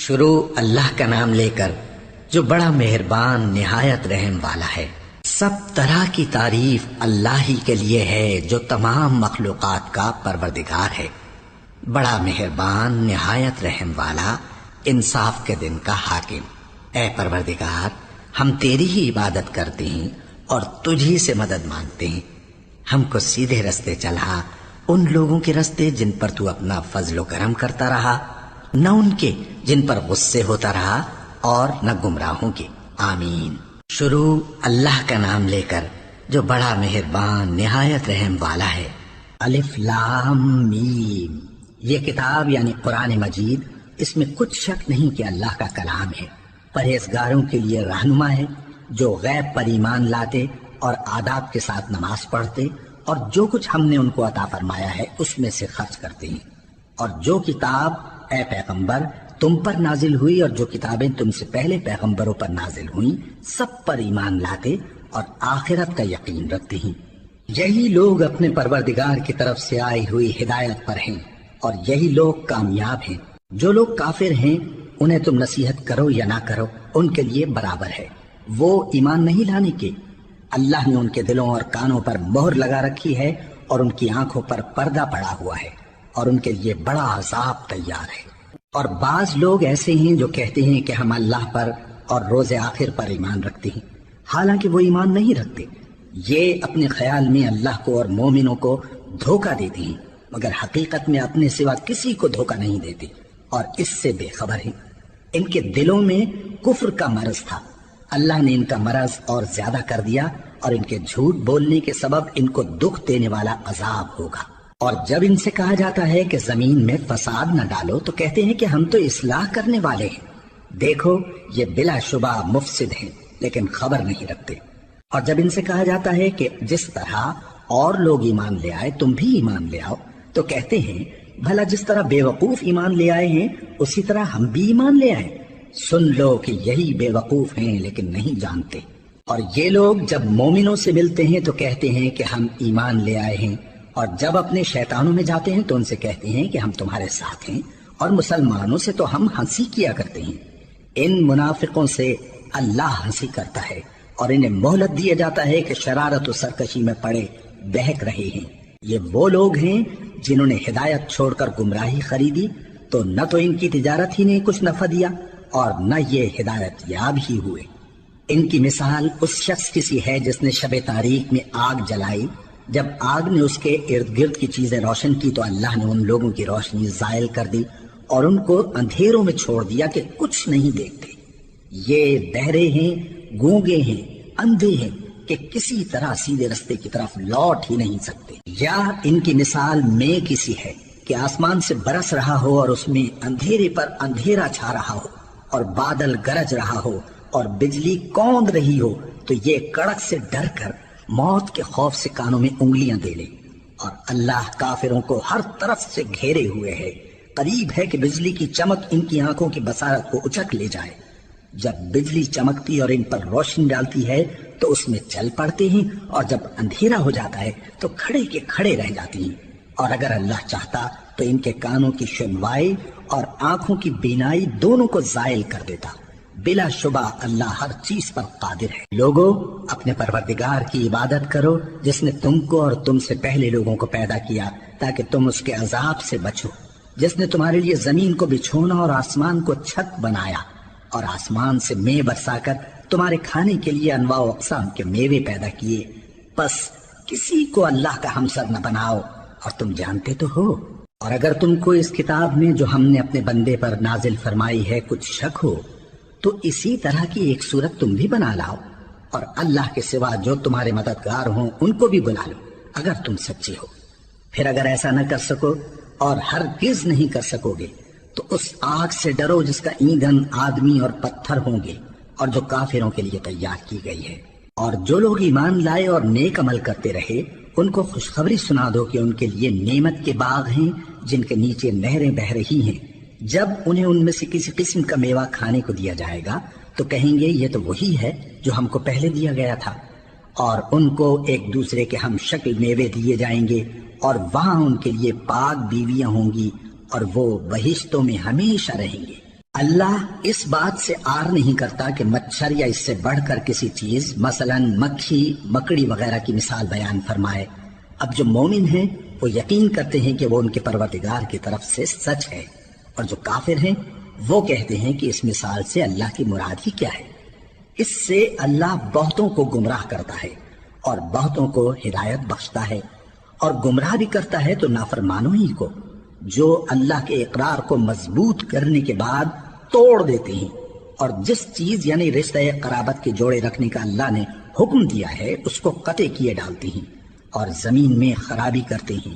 شروع اللہ کا نام لے کر جو بڑا مہربان نہایت رحم والا ہے۔ سب طرح کی تعریف اللہ ہی کے لیے ہے جو تمام مخلوقات کا پروردگار ہے، بڑا مہربان نہایت رحم والا، انصاف کے دن کا حاکم۔ اے پروردگار، ہم تیری ہی عبادت کرتے ہیں اور تجھی سے مدد مانگتے ہیں۔ ہم کو سیدھے رستے چلا، ان لوگوں کے رستے جن پر تو اپنا فضل و کرم کرتا رہا، نہ ان کے جن پر غصے ہوتا رہا اور نہ گمراہوں کے۔ آمین۔ شروع اللہ کا نام لے کر جو بڑا مہربان نہایت رحم والا ہے۔ الف لام میم۔ یہ کتاب یعنی قرآن مجید، اس میں کچھ شک نہیں کہ اللہ کا کلام ہے، پرہیزگاروں کے لیے رہنما ہے، جو غیب پر ایمان لاتے اور آداب کے ساتھ نماز پڑھتے اور جو کچھ ہم نے ان کو عطا فرمایا ہے اس میں سے خرچ کرتے ہیں، اور جو کتاب اے پیغمبر تم پر نازل ہوئی اور جو کتابیں تم سے پہلے پیغمبروں پر نازل ہوئیں سب پر ایمان لاتے اور آخرت کا یقین رکھتے ہیں۔ یہی لوگ اپنے پروردگار کی طرف سے آئی ہوئی ہدایت پر ہیں اور یہی لوگ کامیاب ہیں۔ جو لوگ کافر ہیں انہیں تم نصیحت کرو یا نہ کرو ان کے لیے برابر ہے، وہ ایمان نہیں لانے کے۔ اللہ نے ان کے دلوں اور کانوں پر مہر لگا رکھی ہے اور ان کی آنکھوں پر پردہ پڑا ہوا ہے اور ان کے لیے بڑا عذاب تیار ہے۔ اور بعض لوگ ایسے ہیں جو کہتے ہیں کہ ہم اللہ پر اور روز آخر پر ایمان رکھتے ہیں، حالانکہ وہ ایمان نہیں رکھتے۔ یہ اپنے خیال میں اللہ کو اور مومنوں کو دھوکہ دیتے ہیں، مگر حقیقت میں اپنے سوا کسی کو دھوکہ نہیں دیتے اور اس سے بے خبر ہیں۔ ان کے دلوں میں کفر کا مرض تھا، اللہ نے ان کا مرض اور زیادہ کر دیا اور ان کے جھوٹ بولنے کے سبب ان کو دکھ دینے والا عذاب ہوگا۔ اور جب ان سے کہا جاتا ہے کہ زمین میں فساد نہ ڈالو تو کہتے ہیں کہ ہم تو اصلاح کرنے والے ہیں۔ دیکھو یہ بلا شبہ مفسد ہیں لیکن خبر نہیں رکھتے۔ اور جب ان سے کہا جاتا ہے کہ جس طرح اور لوگ ایمان لے آئے تم بھی ایمان لے آؤ تو کہتے ہیں بھلا جس طرح بے وقوف ایمان لے آئے ہیں اسی طرح ہم بھی ایمان لے آئے۔ سن لو کہ یہی بے وقوف ہیں لیکن نہیں جانتے۔ اور یہ لوگ جب مومنوں سے ملتے ہیں تو کہتے ہیں کہ ہم ایمان لے آئے ہیں، اور جب اپنے شیطانوں میں جاتے ہیں تو ان سے کہتے ہیں کہ ہم تمہارے ساتھ ہیں، اور مسلمانوں سے تو ہم ہنسی کیا کرتے ہیں۔ ان منافقوں سے اللہ ہنسی کرتا ہے اور انہیں مہلت دیا جاتا ہے کہ شرارت و سرکشی میں پڑے بہک رہے ہیں۔ یہ وہ لوگ ہیں جنہوں نے ہدایت چھوڑ کر گمراہی خریدی، تو نہ تو ان کی تجارت ہی نے کچھ نفع دیا اور نہ یہ ہدایت یاب ہی ہوئے۔ ان کی مثال اس شخص کی سی ہے جس نے شب تاریک میں آگ جلائی، جب آگ نے اس کے ارد گرد کی چیزیں روشن کی تو اللہ نے ان لوگوں کی روشنی زائل کر دی اور ان کو اندھیروں میں چھوڑ دیا کہ کچھ نہیں دیکھتے۔ یہ بہرے ہیں، گونگے ہیں، اندھے ہیں کہ کسی طرح سیدھے رستے کی طرف لوٹ ہی نہیں سکتے۔ یا ان کی مثال میں کسی ہے کہ آسمان سے برس رہا ہو اور اس میں اندھیرے پر اندھیرا چھا رہا ہو اور بادل گرج رہا ہو اور بجلی کوند رہی ہو تو یہ کڑک سے ڈر کر موت کے خوف سے کانوں میں انگلیاں دے لے۔ اور اللہ کافروں کو ہر طرف سے گھیرے ہوئے ہے، قریب ہے کہ بجلی کی چمک ان کی آنکھوں کی بصارت کو اچک لے جائے۔ جب بجلی چمکتی اور ان پر روشنی ڈالتی ہے تو اس میں چل پڑتے ہیں، اور جب اندھیرا ہو جاتا ہے تو کھڑے کے کھڑے رہ جاتے ہیں۔ اور اگر اللہ چاہتا تو ان کے کانوں کی سنوائی اور آنکھوں کی بینائی دونوں کو زائل کر دیتا۔ بلا شبہ اللہ ہر چیز پر قادر ہے۔ لوگو اپنے پروردگار کی عبادت کرو جس نے تم کو اور تم سے پہلے لوگوں کو پیدا کیا تاکہ تم اس کے عذاب سے بچو، جس نے تمہارے لیے زمین کو بچھونا اور آسمان کو چھت بنایا اور آسمان سے میوہ برسا کر تمہارے کھانے کے لیے انواع و اقسام کے میوے پیدا کیے۔ بس کسی کو اللہ کا ہمسر نہ بناؤ، اور تم جانتے تو ہو۔ اور اگر تم کو اس کتاب میں جو ہم نے اپنے بندے پر نازل فرمائی ہے کچھ شک ہو تو اسی طرح کی ایک صورت تم بھی بنا لاؤ، اور اللہ کے سوا جو تمہارے مددگار ہوں ان کو بھی بلا لو اگر تم سچے ہو۔ پھر اگر ایسا نہ کر سکو اور ہرگز نہیں کر سکو گے تو اس آگ سے ڈرو جس کا ایندھن آدمی اور پتھر ہوں گے اور جو کافروں کے لیے تیار کی گئی ہے۔ اور جو لوگ ایمان لائے اور نیک عمل کرتے رہے ان کو خوشخبری سنا دو کہ ان کے لیے نعمت کے باغ ہیں جن کے نیچے نہریں بہہ رہی ہیں۔ جب انہیں ان میں سے کسی قسم کا میوہ کھانے کو دیا جائے گا تو کہیں گے یہ تو وہی ہے جو ہم کو پہلے دیا گیا تھا، اور ان کو ایک دوسرے کے ہم شکل میوے دیے جائیں گے، اور وہاں ان کے لیے پاک بیویاں ہوں گی اور وہ بہشتوں میں ہمیشہ رہیں گے۔ اللہ اس بات سے آر نہیں کرتا کہ مچھر یا اس سے بڑھ کر کسی چیز مثلاً مکھی مکڑی وغیرہ کی مثال بیان فرمائے۔ اب جو مومن ہیں وہ یقین کرتے ہیں کہ وہ ان کے پروردگار کی طرف سے سچ ہے، اور جو کافر ہیں وہ کہتے ہیں کہ اس مثال سے اللہ کی مراد ہی کیا ہے۔ اس سے اللہ بہتوں کو گمراہ کرتا ہے اور بہتوں کو ہدایت بخشتا ہے، اور گمراہ بھی کرتا ہے تو نافرمانوں ہی کو، جو اللہ کے اقرار کو مضبوط کرنے کے بعد توڑ دیتے ہیں، اور جس چیز یعنی رشتہ قرابت کے جوڑے رکھنے کا اللہ نے حکم دیا ہے اس کو قطع کیے ڈالتے ہیں اور زمین میں خرابی کرتے ہیں۔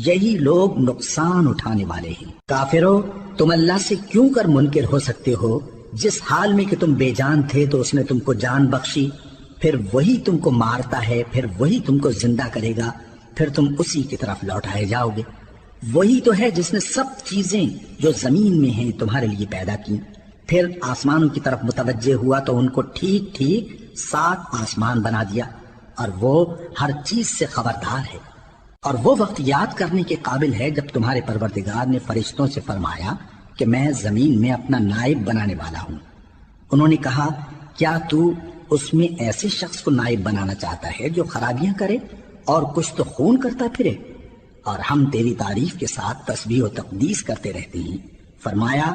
یہی لوگ نقصان اٹھانے والے ہیں۔ کافرو، تم اللہ سے کیوں کر منکر ہو سکتے ہو؟ جس حال میں کہ تم بے جان تھے تو اس نے تم کو جان بخشی، پھر وہی تم کو مارتا ہے، پھر وہی تم کو زندہ کرے گا، پھر تم اسی کی طرف لوٹائے جاؤ گے۔ وہی تو ہے جس نے سب چیزیں جو زمین میں ہیں تمہارے لیے پیدا کی، پھر آسمانوں کی طرف متوجہ ہوا تو ان کو ٹھیک ٹھیک 7 آسمان بنا دیا، اور وہ ہر چیز سے خبردار ہے۔ اور وہ وقت یاد کرنے کے قابل ہے جب تمہارے پروردگار نے فرشتوں سے فرمایا کہ میں زمین میں اپنا نائب بنانے والا ہوں۔ انہوں نے کہا، کیا تو اس میں ایسے شخص کو نائب بنانا چاہتا ہے جو خرابیاں کرے اور کچھ تو خون کرتا پھرے؟ اور ہم تیری تعریف کے ساتھ تسبیح و تقدیس کرتے رہتے ہیں۔ فرمایا،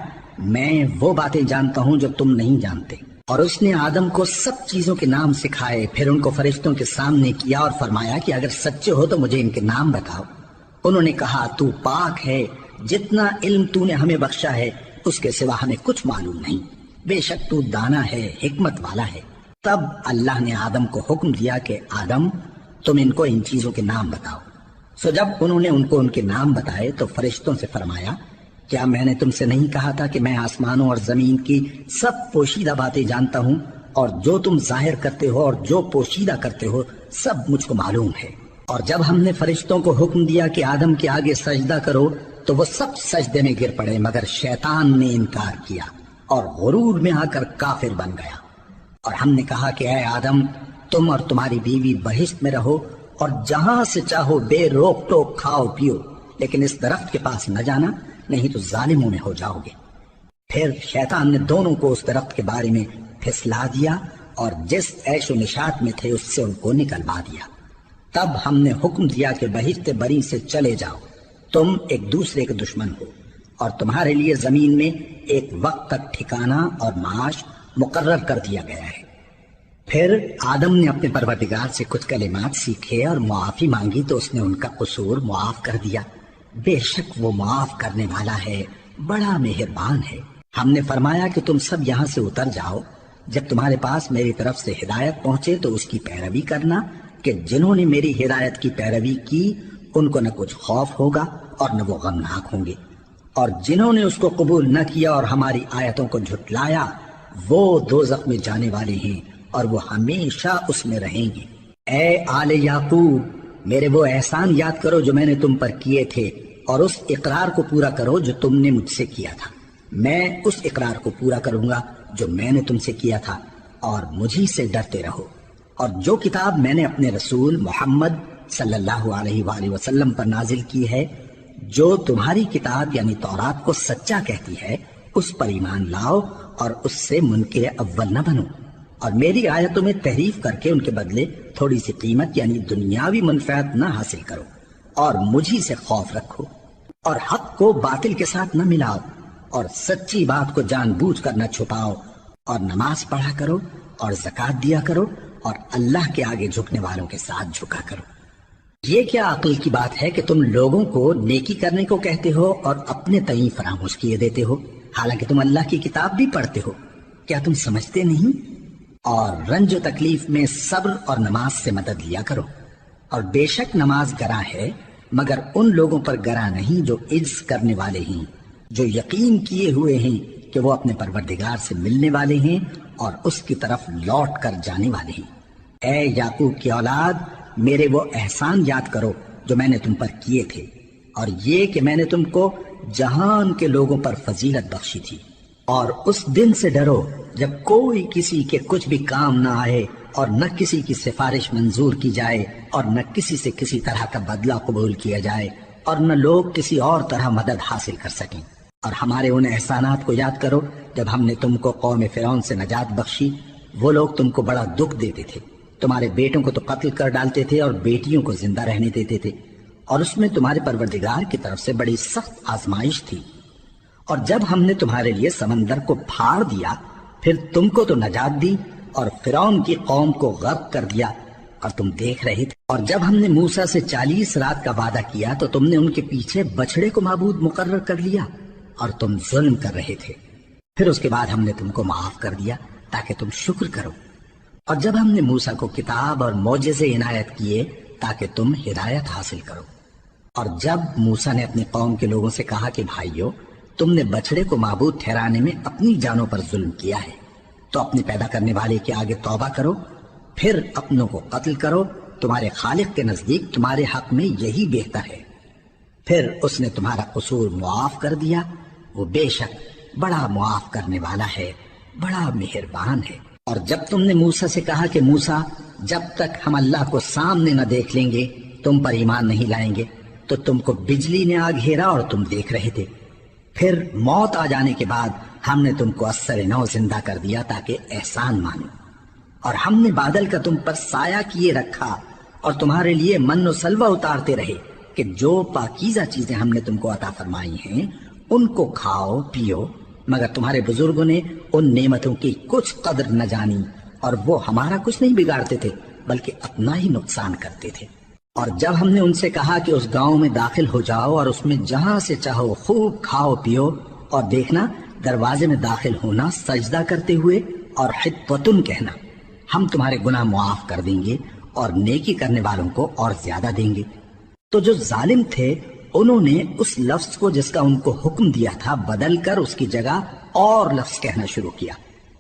میں وہ باتیں جانتا ہوں جو تم نہیں جانتے۔ اور اس نے آدم کو سب چیزوں کے نام سکھائے، پھر ان کو فرشتوں کے سامنے کیا اور فرمایا کہ اگر سچے ہو تو مجھے ان کے نام بتاؤ۔ انہوں نے کہا، تو پاک ہے، جتنا علم تو نے ہمیں بخشا ہے اس کے سوا ہمیں کچھ معلوم نہیں، بے شک تو دانا ہے، حکمت والا ہے۔ تب اللہ نے آدم کو حکم دیا کہ آدم، تم ان کو ان چیزوں کے نام بتاؤ۔ سو جب انہوں نے ان کو ان کے نام بتائے تو فرشتوں سے فرمایا، کیا میں نے تم سے نہیں کہا تھا کہ میں آسمانوں اور زمین کی سب پوشیدہ باتیں جانتا ہوں، اور جو تم ظاہر کرتے ہو اور جو پوشیدہ کرتے ہو سب مجھ کو معلوم ہے۔ اور جب ہم نے فرشتوں کو حکم دیا کہ آدم کے آگے سجدہ کرو تو وہ سب سجدے میں گر پڑے، مگر شیطان نے انکار کیا اور غرور میں آ کر کافر بن گیا۔ اور ہم نے کہا کہ اے آدم، تم اور تمہاری بیوی بہشت میں رہو اور جہاں سے چاہو بے روک ٹوک کھاؤ پیو، لیکن اس درخت کے پاس نہ جانا، نہیں تو ظالموں میں ہو جاؤ گے۔ پھر شیطان نے دونوں کو اس درخت کے بارے میں پھسلا دیا اور جس عیش و نشاط میں تھے اس سے ان کو نکلوا دیا۔ تب ہم نے حکم دیا کہ بہشت بری سے چلے جاؤ، تم ایک دوسرے کے دشمن ہو، اور تمہارے لیے زمین میں ایک وقت تک ٹھکانہ اور معاش مقرر کر دیا گیا ہے۔ پھر آدم نے اپنے پروردگار سے کچھ کلمات سیکھے اور معافی مانگی تو اس نے ان کا قصور معاف کر دیا۔ بے شک وہ معاف کرنے والا ہے، بڑا مہربان ہے۔ ہم نے فرمایا کہ تم سب یہاں سے اتر جاؤ، جب تمہارے پاس میری طرف سے ہدایت پہنچے تو اس کی پیروی کرنا، کہ جنہوں نے میری ہدایت کی پیروی کی ان کو نہ کچھ خوف ہوگا اور نہ وہ غمناک ہوں گے، اور جنہوں نے اس کو قبول نہ کیا اور ہماری آیتوں کو جھٹلایا وہ دوزخ میں جانے والے ہیں اور وہ ہمیشہ اس میں رہیں گے۔ اے آل یعقوب، میرے وہ احسان یاد کرو جو میں نے تم پر کیے تھے، اور اس اقرار کو پورا کرو جو تم نے مجھ سے کیا تھا۔ میں اس اقرار کو پورا کروں گا جو میں نے تم سے کیا تھا، اور مجھی سے ڈرتے رہو۔ اور جو کتاب میں نے اپنے رسول محمد صلی اللہ علیہ وآلہ وسلم پر نازل کی ہے، جو تمہاری کتاب یعنی تورات کو سچا کہتی ہے، اس پر ایمان لاؤ اور اس سے منکر اول نہ بنو، اور میری آیتوں میں تحریف کر کے ان کے بدلے تھوڑی سی قیمت یعنی دنیاوی منفعت نہ حاصل کرو، اور مجھی سے خوف رکھو، اور حق کو باطل کے ساتھ نہ ملاؤ، اور سچی بات کو جان بوجھ کر نہ چھپاؤ، اور نماز پڑھا کرو اور زکوٰۃ دیا کرو، اور اللہ کے آگے جھکنے والوں کے ساتھ جھکا کرو۔ یہ کیا عقل کی بات ہے کہ تم لوگوں کو نیکی کرنے کو کہتے ہو اور اپنے تئیں فراموش کیے دیتے ہو، حالانکہ تم اللہ کی کتاب بھی پڑھتے ہو؟ کیا تم سمجھتے نہیں؟ اور رنج و تکلیف میں صبر اور نماز سے مدد لیا کرو، اور بے شک نماز گراں ہے، مگر ان لوگوں پر گراں نہیں جو عجز کرنے والے ہیں، جو یقین کیے ہوئے ہیں کہ وہ اپنے پروردگار سے ملنے والے ہیں اور اس کی طرف لوٹ کر جانے والے ہیں۔ اے یعقوب کی اولاد، میرے وہ احسان یاد کرو جو میں نے تم پر کیے تھے، اور یہ کہ میں نے تم کو جہان کے لوگوں پر فضیلت بخشی تھی۔ اور اس دن سے ڈرو جب کوئی کسی کے کچھ بھی کام نہ آئے، اور نہ کسی کی سفارش منظور کی جائے، اور نہ کسی سے کسی طرح کا بدلہ قبول کیا جائے، اور نہ لوگ کسی اور طرح مدد حاصل کر سکیں۔ اور ہمارے ان احسانات کو یاد کرو جب ہم نے تم کو قوم فرعون سے نجات بخشی۔ وہ لوگ تم کو بڑا دکھ دیتے تھے، تمہارے بیٹوں کو تو قتل کر ڈالتے تھے اور بیٹیوں کو زندہ رہنے دیتے تھے، اور اس میں تمہارے پروردگار کی طرف سے بڑی سخت آزمائش تھی۔ اور جب ہم نے تمہارے لیے سمندر کو پھاڑ دیا، پھر تم کو تو نجات دی اور فرعون کی قوم کو غرق کر دیا، اور تم دیکھ رہے تھے۔ اور جب ہم نے موسیٰ سے 40 رات کا وعدہ کیا تو تم نے ان کے پیچھے بچڑے کو معبود مقرر کر لیا اور تم ظلم کر رہے تھے۔ پھر اس کے بعد ہم نے تم کو معاف کر دیا تاکہ تم شکر کرو۔ اور جب ہم نے موسیٰ کو کتاب اور معجزے عنایت کیے تاکہ تم ہدایت حاصل کرو۔ اور جب موسیٰ نے اپنی قوم کے لوگوں سے کہا کہ بھائیو، تم نے بچڑے کو معبود ٹھہرانے میں اپنی جانوں پر ظلم کیا ہے، تو اپنے پیدا کرنے والے کے آگے توبہ کرو، پھر اپنوں کو قتل کرو، تمہارے خالق کے نزدیک تمہارے حق میں یہی بہتر ہے۔ پھر اس نے تمہارا قصور معاف کر دیا، وہ بے شک بڑا معاف کرنے والا ہے، بڑا مہربان ہے۔ اور جب تم نے موسیٰ سے کہا کہ موسیٰ، جب تک ہم اللہ کو سامنے نہ دیکھ لیں گے تم پر ایمان نہیں لائیں گے، تو تم کو بجلی نے آ گھیرا اور تم دیکھ رہے تھے۔ پھر موت آ جانے کے بعد ہم نے تم کو اثر نو زندہ کر دیا تاکہ احسان مانو۔ اور ہم نے بادل کا تم پر سایہ کیے رکھا اور تمہارے لیے من و سلوہ اتارتے رہے کہ جو پاکیزہ چیزیں ہم نے تم کو عطا فرمائی ہیں ان کو کھاؤ پیو، مگر تمہارے بزرگوں نے ان نعمتوں کی کچھ قدر نہ جانی، اور وہ ہمارا کچھ نہیں بگاڑتے تھے بلکہ اپنا ہی نقصان کرتے تھے۔ اور جب ہم نے ان سے کہا کہ اس گاؤں میں داخل ہو جاؤ اور اس میں جہاں سے چاہو خوب کھاؤ پیو، اور دیکھنا دروازے میں داخل ہونا سجدہ کرتے ہوئے اور حطوتن کہنا، ہم تمہارے گناہ معاف کر دیں گے اور نیکی کرنے والوں کو اور زیادہ دیں گے۔ تو جو ظالم تھے انہوں نے اس لفظ کو جس کا ان کو حکم دیا تھا بدل کر اس کی جگہ اور لفظ کہنا شروع کیا،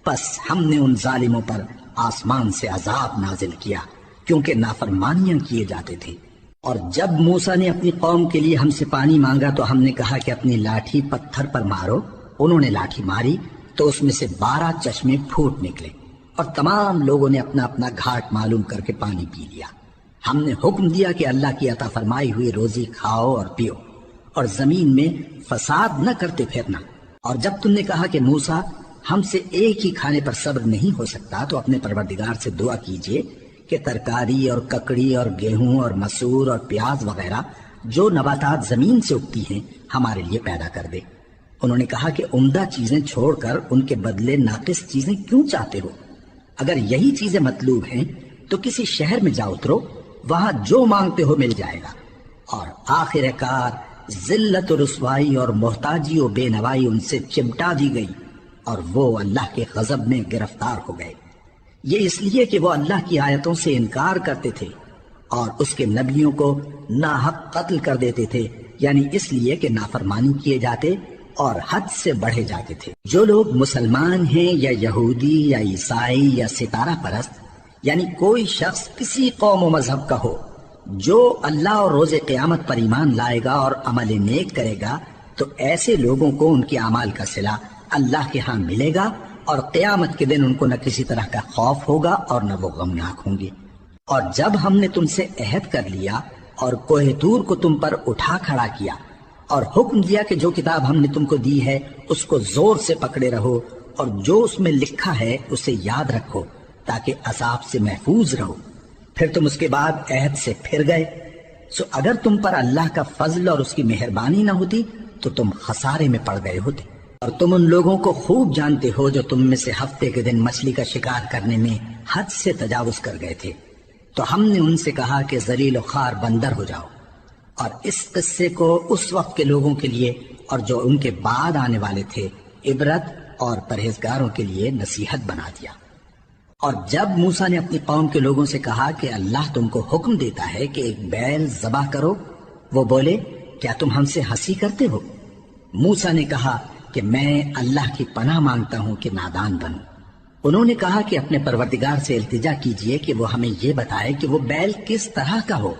پس ہم نے ان ظالموں پر آسمان سے عذاب نازل کیا کیونکہ نافرمانیاں کیے جاتے تھے۔ اور جب موسیٰ نے اپنی قوم کے لیے ہم سے پانی مانگا تو ہم نے کہا کہ اپنی لاٹھی پتھر پر مارو۔ انہوں نے لاٹھی ماری تو اس میں سے 12 چشمے پھوٹ نکلے اور تمام لوگوں نے اپنا اپنا گھاٹ معلوم کر کے پانی پی لیا۔ ہم نے حکم دیا کہ اللہ کی عطا فرمائی ہوئی روزی کھاؤ اور پیو اور زمین میں فساد نہ کرتے پھرنا۔ اور جب تم نے کہا کہ موسیٰ ہم سے ایک ہی کھانے پر صبر نہیں ہو سکتا تو اپنے پروردگار سے دعا کیجئے کہ ترکاری اور ککڑی اور گیہوں اور مسور اور پیاز وغیرہ جو نباتات زمین سے اگتی ہیں ہمارے لیے پیدا کر دے۔ انہوں نے کہا کہ عمدہ چیزیں چھوڑ کر ان کے بدلے ناقص چیزیں کیوں چاہتے ہو؟ اگر یہی چیزیں مطلوب ہیں تو کسی شہر میں جا اترو، وہاں جو مانگتے ہو مل جائے گا۔ اور آخر کار ذلت و رسوائی اور محتاجی و بے نوائی ان سے چمٹا دی گئی اور وہ اللہ کے غضب میں گرفتار ہو گئے، یہ اس لیے کہ وہ اللہ کی آیتوں سے انکار کرتے تھے اور اس کے نبیوں کو ناحق قتل کر دیتے تھے، یعنی اس لیے کہ نافرمانی کیے جاتے اور حد سے بڑھے جاتے تھے۔ جو لوگ مسلمان ہیں یا یہودی یا عیسائی یا ستارہ پرست، یعنی کوئی شخص کسی قوم و مذہب کا ہو، جو اللہ اور روز قیامت پر ایمان لائے گا اور عمل نیک کرے گا تو ایسے لوگوں کو ان کے اعمال کا صلہ اللہ کے ہاں ملے گا، اور قیامت کے دن ان کو نہ کسی طرح کا خوف ہوگا اور نہ وہ غمناک ہوں گے۔ اور جب ہم نے تم سے عہد کر لیا اور کوہ طور کو تم پر اٹھا کھڑا کیا اور حکم دیا کہ جو کتاب ہم نے تم کو دی ہے اس کو زور سے پکڑے رہو اور جو اس میں لکھا ہے اسے یاد رکھو تاکہ عذاب سے محفوظ رہو، پھر تم اس کے بعد عہد سے پھر گئے، سو اگر تم پر اللہ کا فضل اور اس کی مہربانی نہ ہوتی تو تم خسارے میں پڑ گئے ہوتے۔ اور تم ان لوگوں کو خوب جانتے ہو جو تم میں سے ہفتے کے دن مچھلی کا شکار کرنے میں حد سے تجاوز کر گئے تھے، تو ہم نے ان سے کہا کہ ذلیل و خوار بندر ہو جاؤ، اور اس قصے کو اس وقت کے لوگوں کے لیے اور جو ان کے بعد آنے والے تھے عبرت اور پرہیزگاروں کے لیے نصیحت بنا دیا۔ اور جب موسیٰ نے اپنی قوم کے لوگوں سے کہا کہ اللہ تم کو حکم دیتا ہے کہ ایک بیل ذبح کرو، وہ بولے کیا تم ہم سے ہنسی کرتے ہو؟ موسیٰ نے کہا کہ میں اللہ کی پناہ مانگتا ہوں کہ نادان بنوں۔ انہوں نے کہا کہ اپنے پروردگار سے التجا کیجئے کہ وہ ہمیں یہ بتائے کہ وہ بیل کس طرح کا ہو۔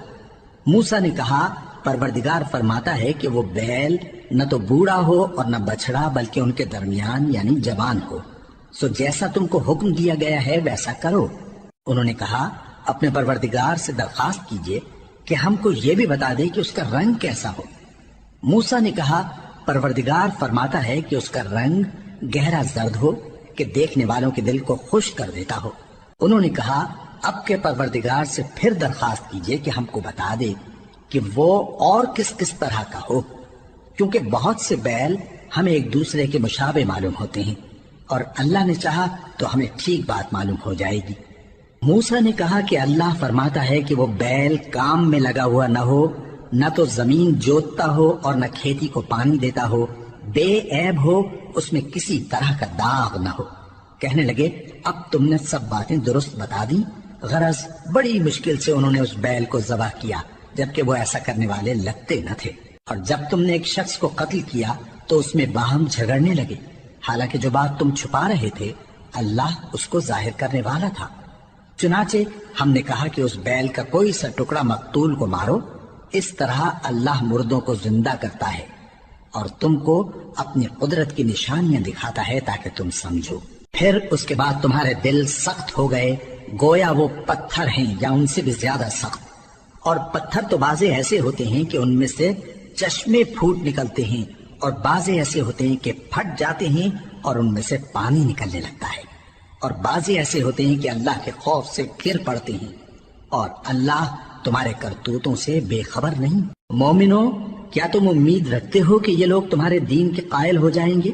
موسیٰ نے کہا پروردگار فرماتا ہے کہ وہ بیل نہ تو بوڑھا ہو اور نہ بچڑا بلکہ ان کے درمیان یعنی جوان ہو، سو جیسا تم کو حکم دیا گیا ہے ویسا کرو۔ انہوں نے کہا اپنے پروردگار سے درخواست کیجئے کہ ہم کو یہ بھی بتا دے کہ اس کا رنگ کیسا ہو۔ موسیٰ نے کہا پروردگار فرماتا ہے کہ اس کا رنگ گہرا زرد ہو کہ دیکھنے والوں کے دل کو خوش کر دیتا ہو۔ انہوں نے کہا اب کے پروردگار سے پھر درخواست کیجئے کہ ہم کو بتا دے کہ وہ اور کس کس طرح کا ہو، کیونکہ بہت سے بیل ہمیں ایک دوسرے کے مشابہ معلوم ہوتے ہیں، اور اللہ نے چاہا تو ہمیں ٹھیک بات معلوم ہو جائے گی۔ موسیٰ نے کہا کہ اللہ فرماتا ہے کہ وہ بیل کام میں لگا ہوا نہ ہو، نہ تو زمین جوتتا ہو اور نہ کھیتی کو پانی دیتا ہو، بے عیب ہو، اس میں کسی طرح کا داغ نہ ہو۔ کہنے لگے اب تم نے سب باتیں درست بتا دی۔ غرض بڑی مشکل سے انہوں نے اس بیل کو ذبح کیا، جبکہ وہ ایسا کرنے والے لگتے نہ تھے۔ اور جب تم نے ایک شخص کو قتل کیا تو اس میں باہم جھگڑنے لگے، حالانکہ جو بات تم چھپا رہے تھے اللہ اس کو ظاہر کرنے والا تھا۔ چنانچہ ہم نے کہا کہ اس بیل کا کوئی سا ٹکڑا مقتول کو مارو، اس طرح اللہ مردوں کو زندہ کرتا ہے اور تم کو اپنی قدرت کی نشانیاں دکھاتا ہے تاکہ تم سمجھو۔ پھر اس کے بعد تمہارے دل سخت ہو گئے گویا وہ پتھر ہیں یا ان سے بھی زیادہ سخت، اور پتھر تو بعضے ایسے ہوتے ہیں کہ ان میں سے چشمے پھوٹ نکلتے ہیں، اور بعضے ایسے ہوتے ہیں کہ پھٹ جاتے ہیں اور ان میں سے پانی نکلنے لگتا ہے، اور بعضے ایسے ہوتے ہیں کہ اللہ کے خوف سے گر پڑتے ہیں، اور اللہ تمہارے کرتوتوں سے بے خبر نہیں۔ مومنو، کیا تم امید رکھتے ہو کہ یہ لوگ تمہارے دین کے قائل ہو جائیں گے؟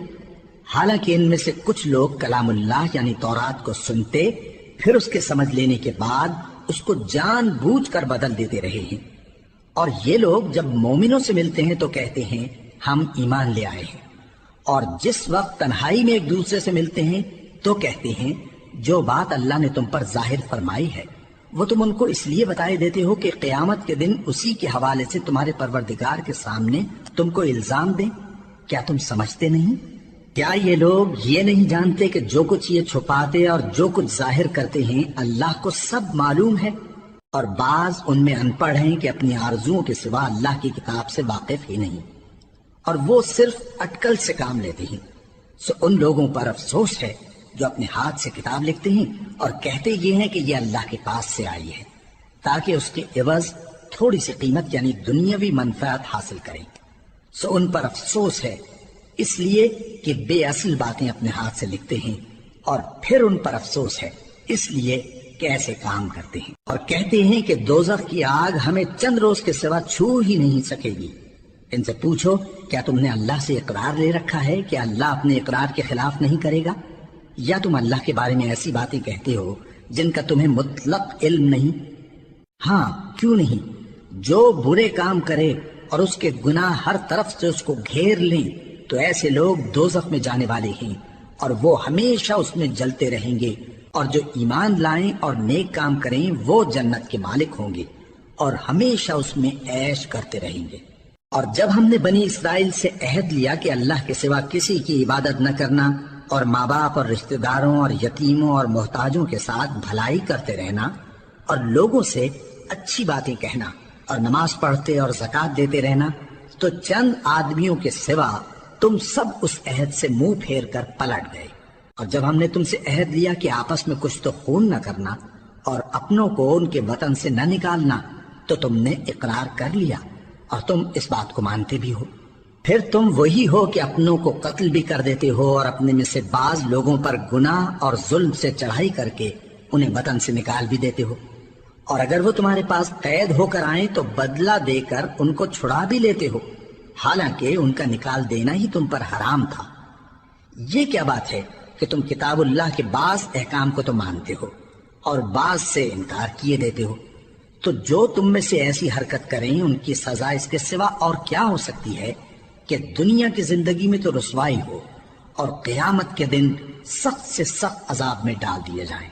حالانکہ ان میں سے کچھ لوگ کلام اللہ یعنی تورات کو سنتے پھر اس کے سمجھ لینے کے بعد اس کو جان بوجھ کر بدل دیتے رہے ہیں، اور یہ لوگ جب مومنوں سے ملتے ہیں تو کہتے ہیں ہم ایمان لے آئے ہیں، اور جس وقت تنہائی میں ایک دوسرے سے ملتے ہیں تو کہتے ہیں جو بات اللہ نے تم پر ظاہر فرمائی ہے وہ تم ان کو اس لیے بتائے دیتے ہو کہ قیامت کے دن اسی کے حوالے سے تمہارے پروردگار کے سامنے تم کو الزام دیں۔ کیا تم سمجھتے نہیں؟ کیا یہ لوگ یہ نہیں جانتے کہ جو کچھ یہ چھپاتے اور جو کچھ ظاہر کرتے ہیں اللہ کو سب معلوم ہے؟ اور بعض ان میں ان پڑھ ہیں کہ اپنی آرزوؤں کے سوا اللہ کی کتاب سے واقف ہی نہیں، اور وہ صرف اٹکل سے کام لیتے ہیں۔ سو ان لوگوں پر افسوس ہے جو اپنے ہاتھ سے کتاب لکھتے ہیں اور کہتے یہ ہیں کہ یہ اللہ کے پاس سے آئی ہے، تاکہ اس کے عوض تھوڑی سی قیمت یعنی دنیاوی منفعت حاصل کریں۔ سو ان پر افسوس ہے اس لیے کہ بے اصل باتیں اپنے ہاتھ سے لکھتے ہیں، اور پھر ان پر افسوس ہے اس لیے کہ ایسے کام کرتے ہیں، اور کہتے ہیں کہ دوزخ کی آگ ہمیں چند روز کے سوا چھو ہی نہیں سکے گی۔ ان سے پوچھو کیا تم نے اللہ سے اقرار لے رکھا ہے کہ اللہ اپنے اقرار کے خلاف نہیں کرے گا، یا تم اللہ کے بارے میں ایسی باتیں کہتے ہو جن کا تمہیں مطلق علم نہیں؟ ہاں کیوں نہیں، جو برے کام کرے اور اس کے گناہ ہر طرف سے اس کو گھیر لیں تو ایسے لوگ دوزخ میں جانے والے ہیں، اور وہ ہمیشہ اس میں جلتے رہیں گے، اور جو ایمان لائیں اور نیک کام کریں وہ جنت کے مالک ہوں گے اور ہمیشہ اس میں عیش کرتے رہیں گے۔ اور جب ہم نے بنی اسرائیل سے عہد لیا کہ اللہ کے سوا کسی کی عبادت نہ کرنا، اور ماں باپ اور رشتہ داروں اور یتیموں اور محتاجوں کے ساتھ بھلائی کرتے رہنا، اور لوگوں سے اچھی باتیں کہنا، اور نماز پڑھتے اور زکوٰۃ دیتے رہنا، تو چند آدمیوں کے سوا تم سب اس عہد سے منہ پھیر کر پلٹ گئے۔ اور جب ہم نے تم سے عہد لیا کہ آپس میں کچھ تو خون نہ کرنا اور اپنوں کو ان کے وطن سے نہ نکالنا، تو تم نے اقرار کر لیا اور تم اس بات کو مانتے بھی ہو۔ پھر تم وہی ہو کہ اپنوں کو قتل بھی کر دیتے ہو، اور اپنے میں سے بعض لوگوں پر گناہ اور ظلم سے چڑھائی کر کے انہیں وطن سے نکال بھی دیتے ہو، اور اگر وہ تمہارے پاس قید ہو کر آئیں تو بدلہ دے کر ان کو چھڑا بھی لیتے ہو، حالانکہ ان کا نکال دینا ہی تم پر حرام تھا۔ یہ کیا بات ہے کہ تم کتاب اللہ کے بعض احکام کو تو مانتے ہو اور بعض سے انکار کیے دیتے ہو؟ تو جو تم میں سے ایسی حرکت کریں ان کی سزا اس کے سوا اور کیا ہو سکتی ہے کہ دنیا کی زندگی میں تو رسوائی ہو اور قیامت کے دن سخت سے سخت عذاب میں ڈال دیے جائیں۔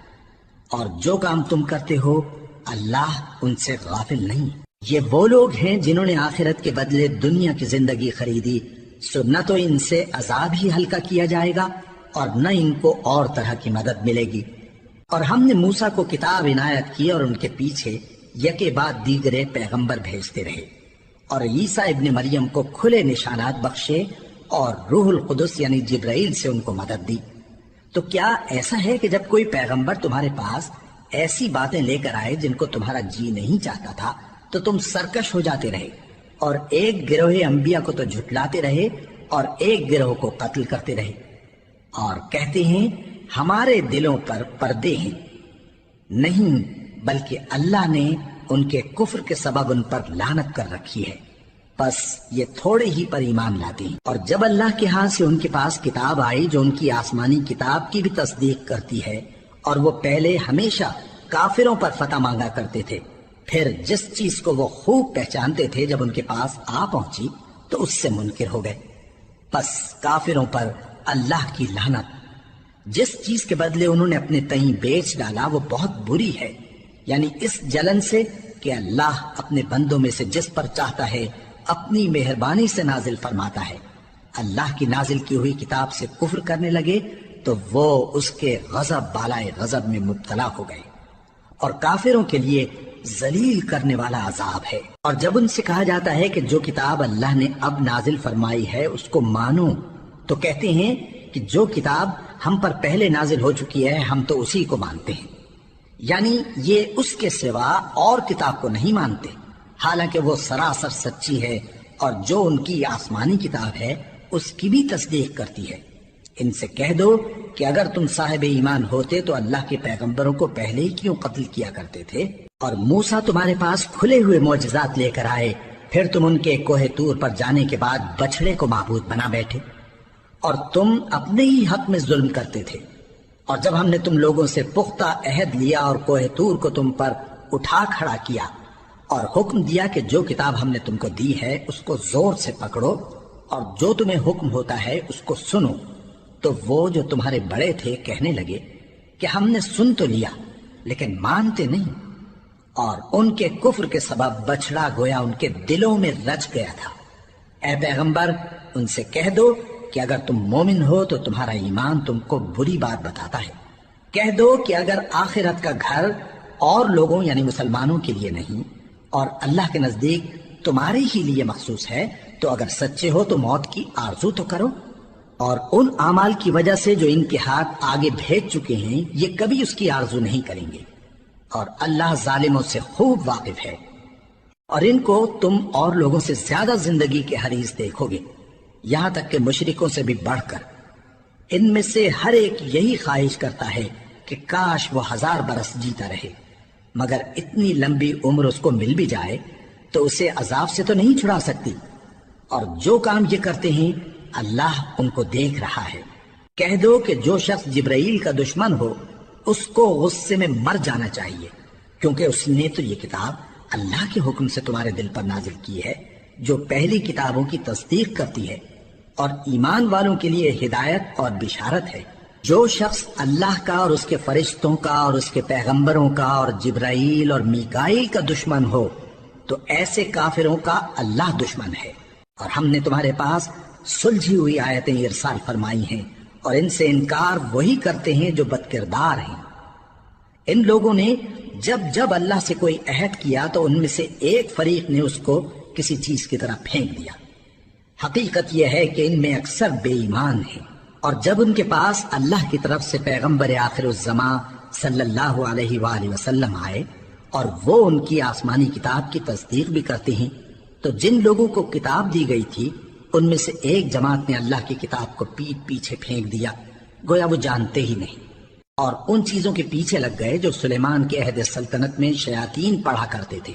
اور جو کام تم کرتے ہو اللہ ان سے غافل نہیں۔ یہ وہ لوگ ہیں جنہوں نے آخرت کے بدلے دنیا کی زندگی خریدی، سو نہ تو ان سے عذاب ہی ہلکا کیا جائے گا اور نہ ان کو اور طرح کی مدد ملے گی۔ اور ہم نے موسیٰ کو کتاب عنایت کی اور ان کے پیچھے یکے بعد دیگرے پیغمبر بھیجتے رہے، اور عیسیٰ ابن مریم کو کھلے نشانات بخشے اور روح القدس یعنی جبرائیل سے ان کو مدد دی۔ تو کیا ایسا ہے کہ جب کوئی پیغمبر تمہارے پاس ایسی باتیں لے کر آئے جن کو تمہارا جی نہیں چاہتا تھا تو تم سرکش ہو جاتے رہے، اور ایک گروہ انبیاء کو تو جھٹلاتے رہے اور ایک گروہ کو قتل کرتے رہے، اور کہتے ہیں ہمارے دلوں پر پردے ہیں، نہیں بلکہ اللہ نے ان کے کفر کے سبب ان پر لعنت کر رکھی ہے، بس یہ تھوڑے ہی پر ایمان لاتے ہیں۔ اور جب اللہ کے ہاں سے ان کے پاس کتاب آئی جو ان کی آسمانی کتاب کی بھی تصدیق کرتی ہے، اور وہ پہلے ہمیشہ کافروں پر فتح مانگا کرتے تھے، پھر جس چیز کو وہ خوب پہچانتے تھے جب ان کے پاس آ پہنچی تو اس سے منکر ہو گئے، بس کافروں پر اللہ کی لعنت۔ جس چیز کے بدلے انہوں نے اپنے تئیں بیچ ڈالا وہ بہت بری ہے، یعنی اس جلن سے کہ اللہ اپنے بندوں میں سے جس پر چاہتا ہے اپنی مہربانی سے نازل فرماتا ہے۔ اللہ کی نازل کی ہوئی کتاب سے کفر کرنے لگے تو وہ اس کے غضب بالائے غضب میں مبتلا ہو گئے، اور کافروں کے لیے ذلیل کرنے والا عذاب ہے۔ اور جب ان سے کہا جاتا ہے کہ جو کتاب اللہ نے اب نازل فرمائی ہے اس کو مانو، تو کہتے ہیں کہ جو کتاب ہم پر پہلے نازل ہو چکی ہے ہم تو اسی کو مانتے ہیں، یعنی یہ اس کے سوا اور کتاب کو نہیں مانتے، حالانکہ وہ سراسر سچی ہے، اور جو ان کی آسمانی کتاب ہے اس کی بھی تصدیق کرتی ہے۔ ان سے کہہ دو کہ اگر تم صاحب ایمان ہوتے تو اللہ کے پیغمبروں کو پہلے ہی کیوں قتل کیا کرتے تھے؟ اور موسیٰ تمہارے پاس کھلے ہوئے معجزات لے کر آئے، پھر تم ان کے کوہ طور پر جانے کے بعد بچڑے کو معبود بنا بیٹھے، اور تم اپنے ہی حق میں ظلم کرتے تھے۔ اور جب ہم نے تم لوگوں سے پختہ عہد لیا اور کوہ طور کو تم پر اٹھا کھڑا کیا، اور حکم دیا کہ جو کتاب ہم نے تم کو دی ہے اس کو زور سے پکڑو، اور جو تمہیں حکم ہوتا ہے اس کو سنو، تو وہ جو تمہارے بڑے تھے کہنے لگے کہ ہم نے سن تو لیا لیکن مانتے نہیں، اور ان کے کفر کے سبب بچڑا گویا ان کے دلوں میں رچ گیا تھا۔ اے پیغمبر ان سے کہہ دو کہ اگر تم مومن ہو تو تمہارا ایمان تم کو بری بات بتاتا ہے۔ کہہ دو کہ اگر آخرت کا گھر اور لوگوں یعنی مسلمانوں کے لیے نہیں اور اللہ کے نزدیک تمہارے ہی لیے مخصوص ہے تو اگر سچے ہو تو موت کی آرزو تو کرو، اور ان اعمال کی وجہ سے جو ان کے ہاتھ آگے بھیج چکے ہیں یہ کبھی اس کی آرزو نہیں کریں گے، اور اللہ ظالموں سے خوب واقف ہے۔ اور ان کو تم اور لوگوں سے زیادہ زندگی کے حریص دیکھو گے، یہاں تک کہ مشرکوں سے بھی بڑھ کر۔ ان میں سے ہر ایک یہی خواہش کرتا ہے کہ کاش وہ 1000 برس جیتا رہے، مگر اتنی لمبی عمر اس کو مل بھی جائے تو اسے عذاب سے تو نہیں چھڑا سکتی، اور جو کام یہ کرتے ہیں اللہ ان کو دیکھ رہا ہے۔ کہہ دو کہ جو شخص جبرائیل کا دشمن ہو اس کو غصے میں مر جانا چاہیے، کیونکہ اس نے تو یہ کتاب اللہ کے حکم سے تمہارے دل پر نازل کی ہے جو پہلی کتابوں کی تصدیق کرتی ہے، اور ایمان والوں کے لیے ہدایت اور بشارت ہے۔ جو شخص اللہ کا اور اس کے فرشتوں کا اور اس کے پیغمبروں کا اور جبرائیل اور میکائیل کا دشمن ہو تو ایسے کافروں کا اللہ دشمن ہے۔ اور ہم نے تمہارے پاس سلجھی ہوئی آیتیں ارسال فرمائی ہیں، اور ان سے انکار وہی کرتے ہیں جو بد کردار ہیں۔ ان لوگوں نے جب جب اللہ سے کوئی عہد کیا تو ان میں سے ایک فریق نے اس کو کسی چیز کی طرح پھینک دیا۔ حقیقت یہ ہے کہ ان میں اکثر بے ایمان ہیں، اور جب ان کے پاس اللہ کی طرف سے پیغمبر آخر الزماں صلی اللہ علیہ وآلہ وسلم آئے اور وہ ان کی آسمانی کتاب کی تصدیق بھی کرتے ہیں، تو جن لوگوں کو کتاب دی گئی تھی ان میں سے ایک جماعت نے اللہ کی کتاب کو پیٹ پیچھے پھینک دیا، گویا وہ جانتے ہی نہیں، اور ان چیزوں کے پیچھے لگ گئے جو سلیمان کے عہد سلطنت میں شیاطین پڑھا کرتے تھے۔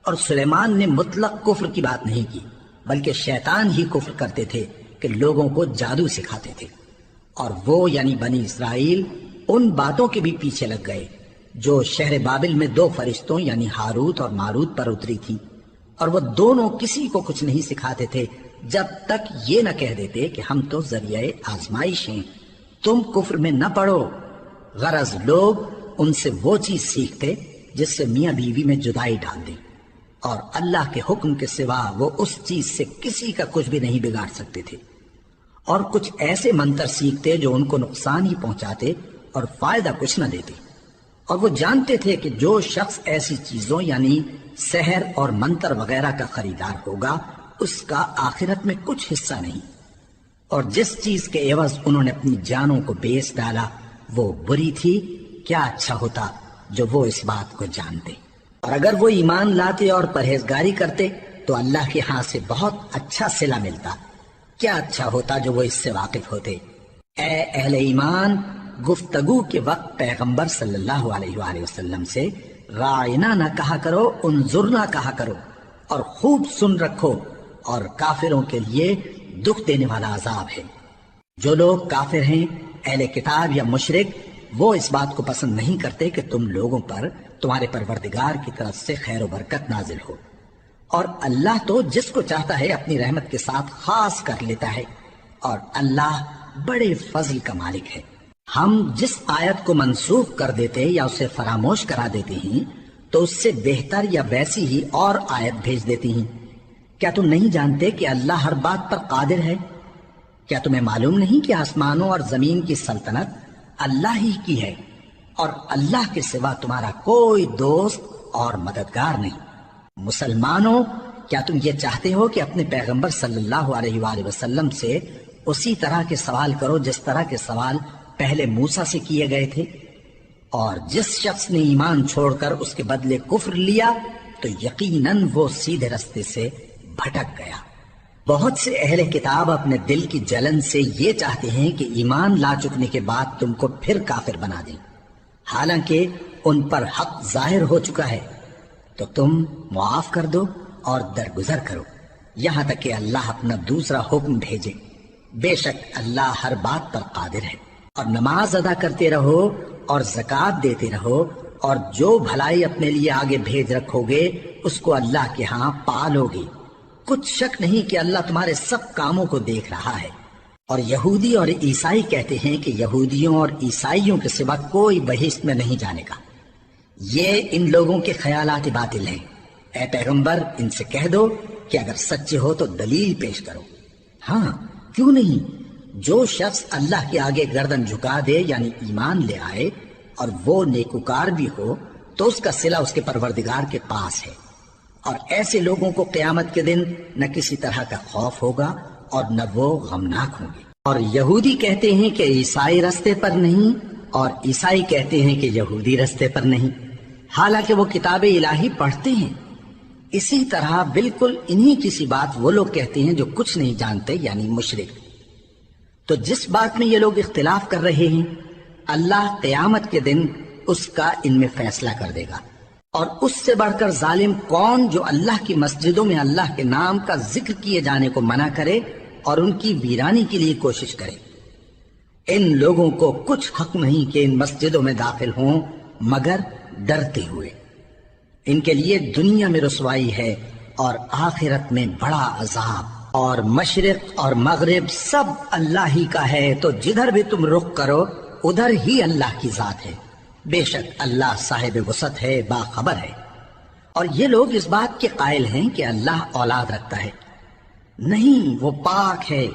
اور سلیمان نے مطلق کفر کی بات نہیں کی، بلکہ شیطان ہی کفر کرتے تھے کہ لوگوں کو جادو سکھاتے تھے، اور وہ یعنی بنی اسرائیل ان باتوں کے بھی پیچھے لگ گئے جو شہر بابل میں 2 فرشتوں یعنی ہاروت اور ماروت پر اتری تھی، اور وہ دونوں کسی کو کچھ نہیں سکھاتے تھے جب تک یہ نہ کہہ دیتے کہ ہم تو ذریعہ آزمائش ہیں، تم کفر میں نہ پڑو۔ غرض لوگ ان سے وہ چیز سیکھتے جس سے میاں بیوی میں جدائی ڈال دیں، اور اللہ کے حکم کے سوا وہ اس چیز سے کسی کا کچھ بھی نہیں بگاڑ سکتے تھے، اور کچھ ایسے منتر سیکھتے جو ان کو نقصان ہی پہنچاتے اور فائدہ کچھ نہ دیتے، اور وہ جانتے تھے کہ جو شخص ایسی چیزوں یعنی سحر اور منتر وغیرہ کا خریدار ہوگا اس کا آخرت میں کچھ حصہ نہیں، اور جس چیز کے عوض انہوں نے اپنی جانوں کو بیچ ڈالا وہ بری تھی، کیا اچھا ہوتا جو وہ اس بات کو جانتے۔ اور اگر وہ ایمان لاتے اور پرہیزگاری کرتے تو اللہ کے ہاں سے بہت اچھا صلہ ملتا، کیا اچھا ہوتا جو وہ اس سے واقف ہوتے۔ اے اہل ایمان، گفتگو کے وقت پیغمبر صلی اللہ علیہ وآلہ وسلم سے رائنا نہ کہا کرو، انظرنا کہا کرو، اور خوب سن رکھو، اور کافروں کے لیے دکھ دینے والا عذاب ہے۔ جو لوگ کافر ہیں، اہل کتاب یا مشرک، وہ اس بات کو پسند نہیں کرتے کہ تم لوگوں پر تمہارے پروردگار کی طرف سے خیر و برکت نازل ہو، اور اللہ تو جس کو چاہتا ہے اپنی رحمت کے ساتھ خاص کر لیتا ہے، اور اللہ بڑے فضل کا مالک ہے۔ ہم جس آیت کو منسوخ کر دیتے یا اسے فراموش کرا دیتے ہیں تو اس سے بہتر یا ویسی ہی اور آیت بھیج دیتی ہیں۔ کیا تم نہیں جانتے کہ اللہ ہر بات پر قادر ہے؟ کیا تمہیں معلوم نہیں کہ آسمانوں اور زمین کی سلطنت اللہ ہی کی ہے، اور اللہ کے سوا تمہارا کوئی دوست اور مددگار نہیں؟ مسلمانوں، کیا تم یہ چاہتے ہو کہ اپنے پیغمبر صلی اللہ علیہ وآلہ وسلم سے اسی طرح کے سوال کرو جس طرح کے سوال پہلے موسیٰ سے کیے گئے تھے؟ اور جس شخص نے ایمان چھوڑ کر اس کے بدلے کفر لیا تو یقیناً وہ سیدھے رستے سے بھٹک گیا۔ بہت سے اہل کتاب اپنے دل کی جلن سے یہ چاہتے ہیں کہ ایمان لا چکنے کے بعد تم کو پھر کافر بنا دیں، حالانکہ ان پر حق ظاہر ہو چکا ہے۔ تو تم معاف کر دو اور درگزر کرو یہاں تک کہ اللہ اپنا دوسرا حکم بھیجے۔ بے شک اللہ ہر بات پر قادر ہے۔ اور نماز ادا کرتے رہو اور زکوٰۃ دیتے رہو، اور جو بھلائی اپنے لیے آگے بھیج رکھو گے اس کو اللہ کے ہاں پالو گے۔ کچھ شک نہیں کہ اللہ تمہارے سب کاموں کو دیکھ رہا ہے۔ اور یہودی اور عیسائی کہتے ہیں کہ یہودیوں اور عیسائیوں کے سوا کوئی بہشت میں نہیں جانے کا۔ یہ ان لوگوں کے خیالات باطل ہیں۔ اے پیغمبر، ان سے کہہ دو کہ اگر سچے ہو تو دلیل پیش کرو۔ ہاں، کیوں نہیں؟ جو شخص اللہ کے آگے گردن جھکا دے یعنی ایمان لے آئے اور وہ نیکوکار بھی ہو تو اس کا صلہ اس کے پروردگار کے پاس ہے، اور ایسے لوگوں کو قیامت کے دن نہ کسی طرح کا خوف ہوگا اور نہ وہ غمناک ہوں گے۔ اور یہودی کہتے ہیں کہ عیسائی رستے پر نہیں، اور عیسائی کہتے ہیں کہ یہودی رستے پر نہیں، حالانکہ وہ کتاب الہی پڑھتے ہیں۔ اسی طرح بالکل انہی کسی بات وہ لوگ کہتے ہیں جو کچھ نہیں جانتے یعنی مشرک۔ تو جس بات میں یہ لوگ اختلاف کر رہے ہیں، اللہ قیامت کے دن اس کا ان میں فیصلہ کر دے گا۔ اور اس سے بڑھ کر ظالم کون جو اللہ کی مسجدوں میں اللہ کے نام کا ذکر کیے جانے کو منع کرے اور ان کی ویرانی کے لیے کوشش کرے۔ ان لوگوں کو کچھ حق نہیں کہ ان مسجدوں میں داخل ہوں مگر ڈرتے ہوئے۔ ان کے لیے دنیا میں رسوائی ہے اور آخرت میں بڑا عذاب۔ اور مشرق اور مغرب سب اللہ ہی کا ہے، تو جدھر بھی تم رخ کرو ادھر ہی اللہ کی ذات ہے۔ بے شک اللہ صاحب وسعت ہے، باخبر ہے۔ اور یہ لوگ اس بات کے قائل ہیں کہ اللہ اولاد رکھتا ہے۔ نہیں، وہ پاک ہے،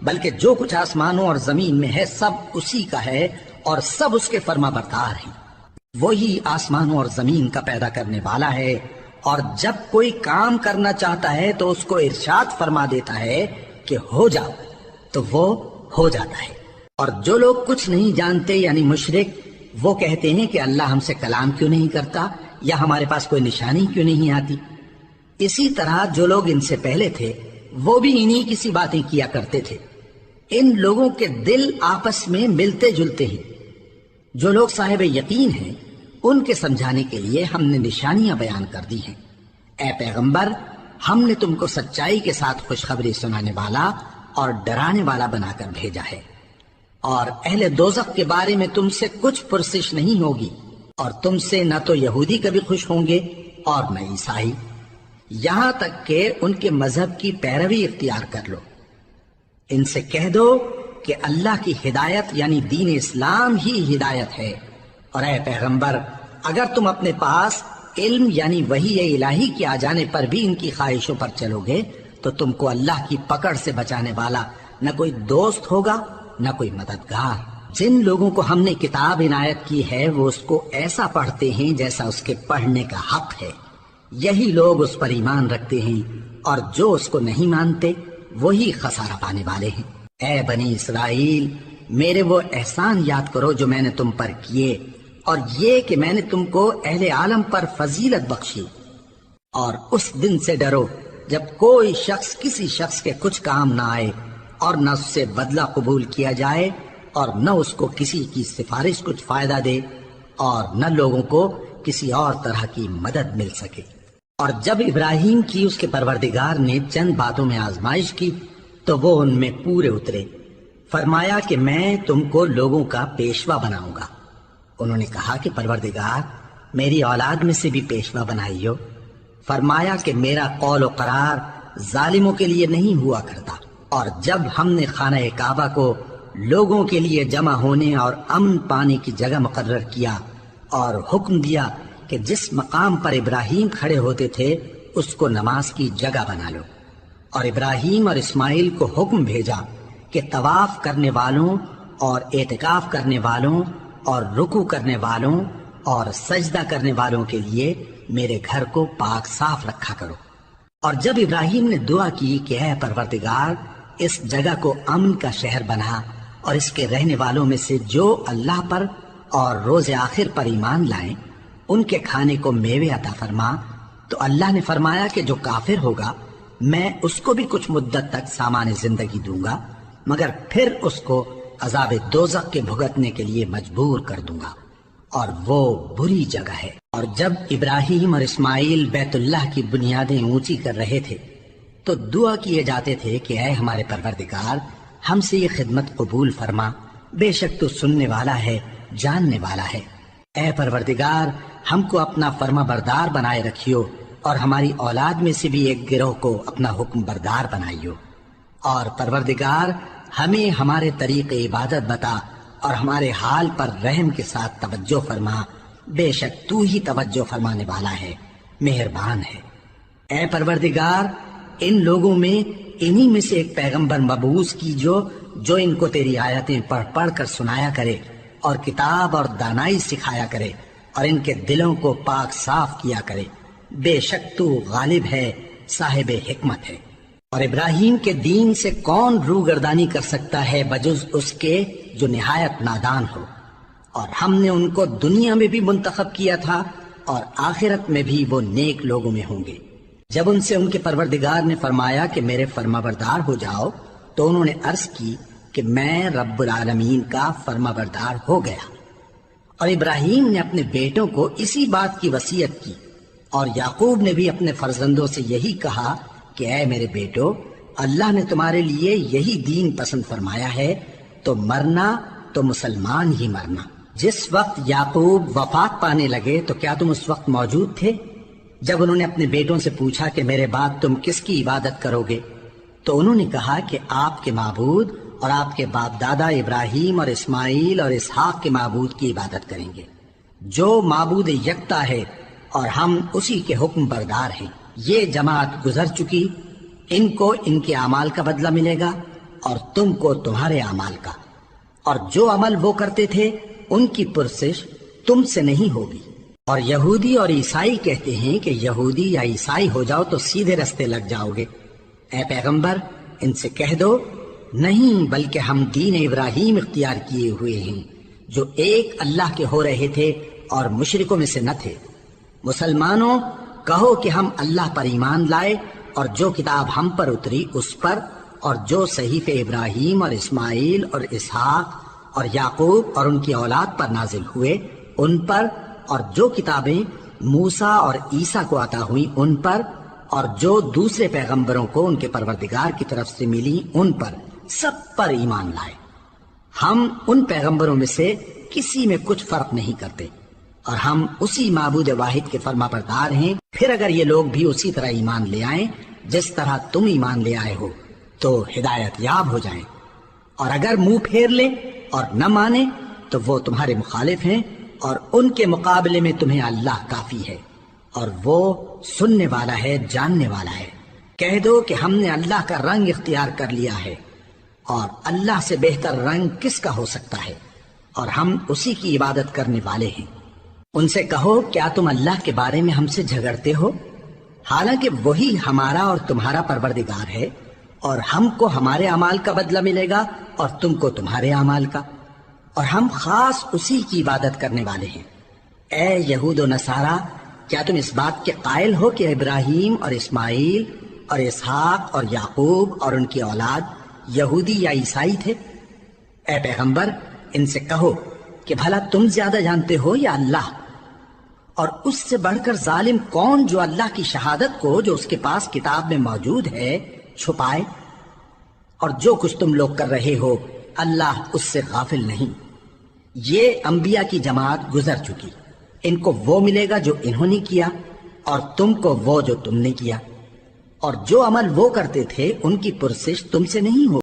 بلکہ جو کچھ آسمانوں اور زمین میں ہے سب اسی کا ہے، اور سب اس کے فرما بردار ہیں۔ وہی آسمانوں اور زمین کا پیدا کرنے والا ہے، اور جب کوئی کام کرنا چاہتا ہے تو اس کو ارشاد فرما دیتا ہے کہ ہو جاؤ، تو وہ ہو جاتا ہے۔ اور جو لوگ کچھ نہیں جانتے یعنی مشرک، وہ کہتے ہیں کہ اللہ ہم سے کلام کیوں نہیں کرتا، یا ہمارے پاس کوئی نشانی کیوں نہیں آتی۔ اسی طرح جو لوگ ان سے پہلے تھے وہ بھی انہی کسی باتیں کیا کرتے تھے۔ ان لوگوں کے دل آپس میں ملتے جلتے ہیں۔ جو لوگ صاحب یقین ہیں ان کے سمجھانے کے لیے ہم نے نشانیاں بیان کر دی ہیں۔ اے پیغمبر، ہم نے تم کو سچائی کے ساتھ خوشخبری سنانے والا اور ڈرانے والا بنا کر بھیجا ہے، اور اہل دوزخ کے بارے میں تم سے کچھ پرسش نہیں ہوگی، اور تم سے نہ تو یہودی کبھی خوش ہوں گے اور نہ عیسائی، یہاں تک کہ ان کے مذہب کی پیروی اختیار کر لو۔ ان سے کہہ دو کہ اللہ کی ہدایت یعنی دین اسلام ہی ہدایت ہے، اور اے پیغمبر، اگر تم اپنے پاس علم یعنی وحی الہی کے آ جانے پر بھی ان کی خواہشوں پر چلو گے تو تم کو اللہ کی پکڑ سے بچانے والا نہ کوئی دوست ہوگا نہ کوئی مددگار۔ جن لوگوں کو ہم نے کتاب عنایت کی ہے وہ اس کو ایسا پڑھتے ہیں جیسا اس کے پڑھنے کا حق ہے، یہی لوگ اس پر ایمان رکھتے ہیں، اور جو اس کو نہیں مانتے وہی خسارہ پانے والے ہیں۔ اے بنی اسرائیل، میرے وہ احسان یاد کرو جو میں نے تم پر کیے، اور یہ کہ میں نے تم کو اہل عالم پر فضیلت بخشی۔ اور اس دن سے ڈرو جب کوئی شخص کسی شخص کے کچھ کام نہ آئے، اور نہ اس سے بدلہ قبول کیا جائے اور نہ اس کو کسی کی سفارش کچھ فائدہ دے اور نہ لوگوں کو کسی اور طرح کی مدد مل سکے۔ اور جب ابراہیم کی اس کے پروردگار نے چند باتوں میں آزمائش کی تو وہ ان میں پورے اترے۔ فرمایا کہ میں تم کو لوگوں کا پیشوا بناؤں گا۔ انہوں نے کہا کہ پروردگار میری اولاد میں سے بھی پیشوا بنائیو۔ فرمایا کہ میرا قول و قرار ظالموں کے لیے نہیں ہوا کرتا۔ اور جب ہم نے خانہ کعبہ کو لوگوں کے لیے جمع ہونے اور امن پانے کی جگہ مقرر کیا اور حکم دیا کہ جس مقام پر ابراہیم کھڑے ہوتے تھے اس کو نماز کی جگہ بنا لو، اور ابراہیم اور اسماعیل کو حکم بھیجا کہ طواف کرنے والوں اور اعتکاف کرنے والوں اور رکوع کرنے والوں اور سجدہ کرنے والوں کے لیے میرے گھر کو پاک صاف رکھا کرو۔ اور جب ابراہیم نے دعا کی کہ اے پروردگار اس جگہ کو امن کا شہر بنا اور اس کے رہنے والوں میں سے جو اللہ پر اور روز آخر پر ایمان لائیں ان کے کھانے کو میوے عطا فرما، تو اللہ نے فرمایا کہ جو کافر ہوگا میں اس کو بھی کچھ مدت تک سامان زندگی دوں گا، مگر پھر اس کو عذاب دوزخ کے بھگتنے کے لیے مجبور کر دوں گا، اور وہ بری جگہ ہے۔ اور جب ابراہیم اور اسماعیل بیت اللہ کی بنیادیں اونچی کر رہے تھے تو دعا کیے جاتے تھے کہ اے ہمارے پروردگار ہم سے یہ خدمت قبول فرما، بے شک تو سننے والا ہے، جاننے والا ہے۔ اے پروردگار ہم کو اپنا فرما بردار بنائے رکھیو، اور ہماری اولاد میں سے بھی ایک گروہ کو اپنا حکم بردار بنائیو، اور پروردگار ہمیں ہمارے طریق عبادت بتا اور ہمارے حال پر رحم کے ساتھ توجہ فرما، بے شک تو ہی توجہ فرمانے والا ہے، مہربان ہے۔ اے پروردگار ان لوگوں میں انہی میں سے ایک پیغمبر مبعوث کی جو ان کو تیری آیتیں پڑھ پڑھ کر سنایا کرے اور کتاب اور دانائی سکھایا کرے اور ان کے دلوں کو پاک صاف کیا کرے، بے شک تو غالب ہے، صاحب حکمت ہے۔ اور ابراہیم کے دین سے کون روگردانی کر سکتا ہے بجز اس کے جو نہایت نادان ہو، اور ہم نے ان کو دنیا میں بھی منتخب کیا تھا اور آخرت میں بھی وہ نیک لوگوں میں ہوں گے۔ جب ان سے ان کے پروردگار نے فرمایا کہ میرے فرما بردار ہو جاؤ تو انہوں نے عرض کی کہ میں رب العالمین کا فرما بردار ہو گیا۔ اور ابراہیم نے اپنے بیٹوں کو اسی بات کی وصیت کی، اور یعقوب نے بھی اپنے فرزندوں سے یہی کہا کہ اے میرے بیٹو اللہ نے تمہارے لیے یہی دین پسند فرمایا ہے، تو مرنا تو مسلمان ہی مرنا۔ جس وقت یعقوب وفات پانے لگے تو کیا تم اس وقت موجود تھے؟ جب انہوں نے اپنے بیٹوں سے پوچھا کہ میرے بعد تم کس کی عبادت کرو گے تو انہوں نے کہا کہ آپ کے معبود اور آپ کے باپ دادا ابراہیم اور اسماعیل اور اسحاق کے معبود کی عبادت کریں گے، جو معبود یکتا ہے اور ہم اسی کے حکم بردار ہیں۔ یہ جماعت گزر چکی، ان کو ان کے اعمال کا بدلہ ملے گا اور تم کو تمہارے اعمال کا، اور جو عمل وہ کرتے تھے ان کی پرسش تم سے نہیں ہوگی۔ اور یہودی اور عیسائی کہتے ہیں کہ یہودی یا عیسائی ہو جاؤ تو سیدھے رستے لگ جاؤ گے۔ اے پیغمبر ان سے کہہ دو نہیں، بلکہ ہم دین ابراہیم اختیار کیے ہوئے ہیں جو ایک اللہ کے ہو رہے تھے اور مشرکوں میں سے نہ تھے۔ مسلمانوں کہو کہ ہم اللہ پر ایمان لائے اور جو کتاب ہم پر اتری اس پر، اور جو صحیفے ابراہیم اور اسماعیل اور اسحاق اور یعقوب اور ان کی اولاد پر نازل ہوئے ان پر، اور جو کتابیں موسیٰ اور عیسیٰ کو عطا ہوئیں ان پر، اور جو دوسرے پیغمبروں کو ان کے پروردگار کی طرف سے ملی ان پر، سب پر ایمان لائے۔ ہم ان پیغمبروں میں سے کسی میں کچھ فرق نہیں کرتے، اور ہم اسی معبود واحد کے فرما بردار ہیں۔ پھر اگر یہ لوگ بھی اسی طرح ایمان لے آئیں جس طرح تم ایمان لے آئے ہو تو ہدایت یاب ہو جائیں، اور اگر منہ پھیر لیں اور نہ مانے تو وہ تمہارے مخالف ہیں، اور ان کے مقابلے میں تمہیں اللہ کافی ہے، اور وہ سننے والا ہے، جاننے والا ہے۔ کہہ دو کہ ہم نے اللہ کا رنگ اختیار کر لیا ہے، اور اللہ سے بہتر رنگ کس کا ہو سکتا ہے، اور ہم اسی کی عبادت کرنے والے ہیں۔ ان سے کہو کیا تم اللہ کے بارے میں ہم سے جھگڑتے ہو، حالانکہ وہی ہمارا اور تمہارا پروردگار ہے، اور ہم کو ہمارے اعمال کا بدلہ ملے گا اور تم کو تمہارے اعمال کا، اور ہم خاص اسی کی عبادت کرنے والے ہیں۔ اے یہود و نصارا کیا تم اس بات کے قائل ہو کہ ابراہیم اور اسماعیل اور اسحاق اور یعقوب اور ان کی اولاد یہودی یا عیسائی تھے؟ اے پیغمبر ان سے کہو کہ بھلا تم زیادہ جانتے ہو یا اللہ؟ اور اس سے بڑھ کر ظالم کون جو اللہ کی شہادت کو جو اس کے پاس کتاب میں موجود ہے چھپائے؟ اور جو کچھ تم لوگ کر رہے ہو اللہ اس سے غافل نہیں۔ یہ انبیاء کی جماعت گزر چکی، ان کو وہ ملے گا جو انہوں نے کیا، اور تم کو وہ جو تم نے کیا، اور جو عمل وہ کرتے تھے ان کی پرسش تم سے نہیں ہو۔